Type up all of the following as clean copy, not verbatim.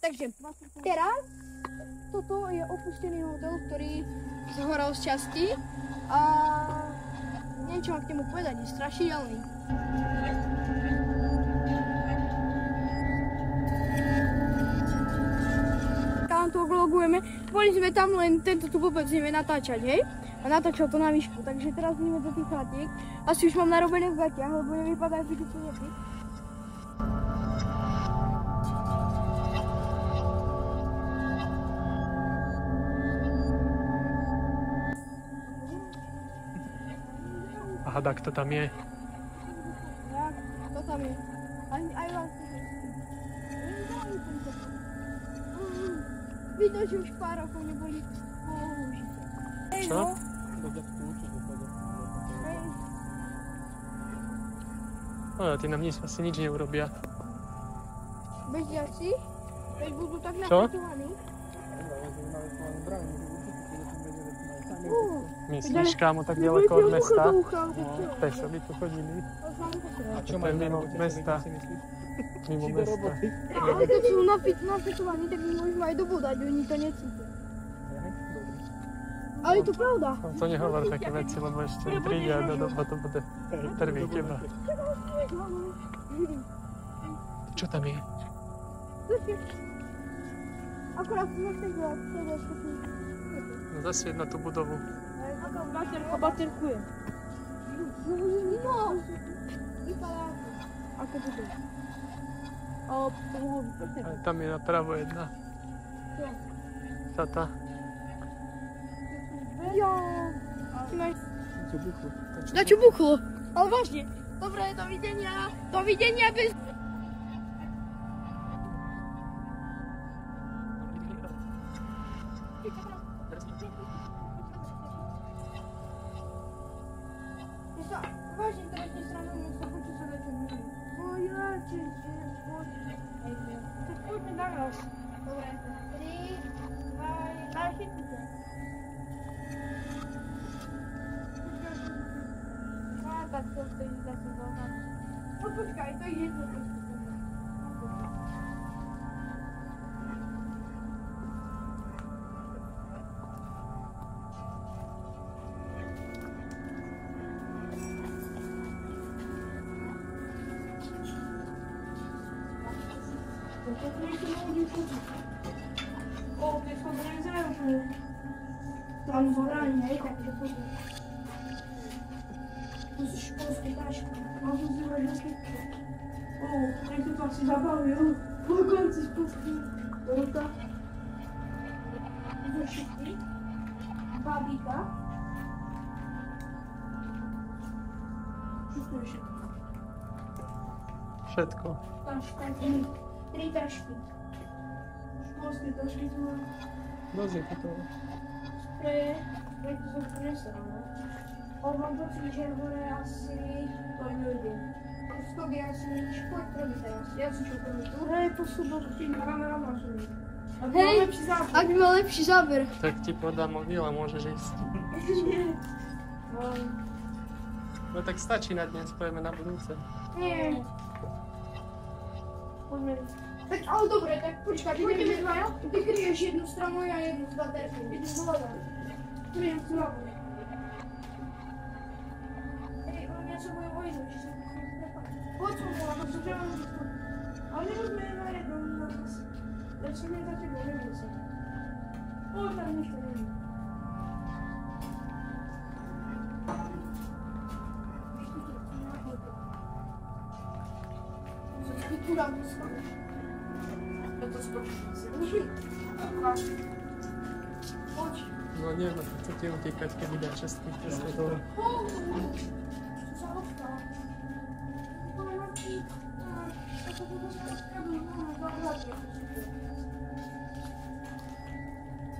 Takže teraz toto je opustený hotel, ktorý zhoral z časti a niečo mám k nemu povedať, je strašidelný. Tam to vlogujeme, boli sme tam len tento tu vôbec ideme natáčať, hej? A natáčal to na výšku, takže teraz ideme do tých chatiek. Asi už mám narobené v gatiach, lebo nevypadajú byť tu neby. Aha, tak to tam je. Jak? To tam je. Aj vás tu je. Vidno, že už pár rokov neboli použité. Čo? No, tí nám asi nič neurobia. Bezdiaci? Veď budú tak Čo? napretovaní. Myslíš, kámo, tak ďaleko od mesta? Peso by tu chodili. A čo To je mimo mesta. Mimo mesta. Ale keď sú napretovaní, tak my môžeme aj dobodať, oni to necítia. Ale je to pravda. No, to nehovor také veci, lebo ešte príde a do to bude prvý teba. Čo tam je? Akorát som nechcela, to je schopný. No zasvieť na tú budovu. Baterkuje. No! Vypadá ako bude. Aj tam je napravo jedna. Tata. Jo. Na čo buchlo? Ale vážne. Dobre, dovidenia. Dovidenia bez... Vážne, teraz nestranu, sa počuť sa na čo môžem. Tak poďme na raz. Dobre. 3, 2, 1, chytnite. Tak to stojí zase dlhá. No počkaj, to je jedno. O, to jest podręczne. Tam zoranie, hej, takie podręczne. To jest szkolskie taśma. Mam tu złożone. O, jak to tam się zabawił. Po końcu szkolski. Ruta. Zeszyki. Babika. Wszystko się. Všetko. Tašky. 3 tašky. Školské tašky tu mám. Dosť je to. Spreje. Spreje to som prinesla. Mám pocit, že hore asi to nejde. Skok je asi šport prvý teraz. Ja si čo prvý tu. Hej, to sú tým kamerám rozumí. Hej, ak by mal lepší záber. Tak ti podám mobil a môžeš ísť. Nie. No tak stačí na dnes, pojeme na budúce. Nie. Poďme. Tak, ale dobre, tak počkaj, pôjdeme dvaja. Ty kryješ jednu stranu, ja jednu z baterky. Idem z hľada. Kryjem stranu. Hej, oni ja sa bojú vojnu, či sa prepáči. Poď som bola, to sa treba môžu skôr. Ale nemôžeme na jednom na nás. Ja som nie za tebou, neboj sa. Poď tam nič to nie. Tu dám to skoro. Ja to skočím asi. Poď. No nie, no chcete utíkať, keď ide český festival.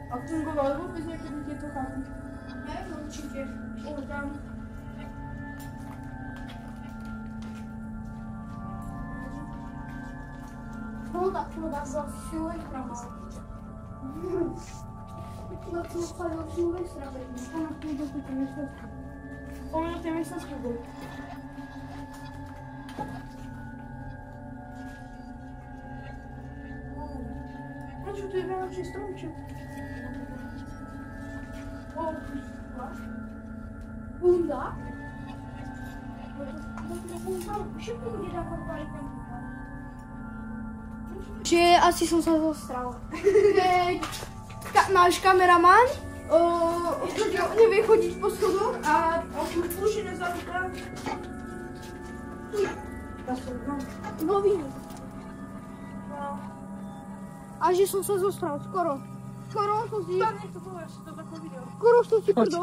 A fungovaly vôbec niekedy tieto chápy? Nie, no určite. Tam. Voda za Silvestra mal. No to spadlo Silvestra, veď ona pôjde do tej miestnosti. Ona do tej miestnosti bol. čo tu je vianočný stromček. Bunda? Že asi som sa zostral. Náš kameraman nevie chodiť po schodoch a už je nezabúka. Nový. A že som sa zostral, skoro. Skoro som si... Skoro som si prdol.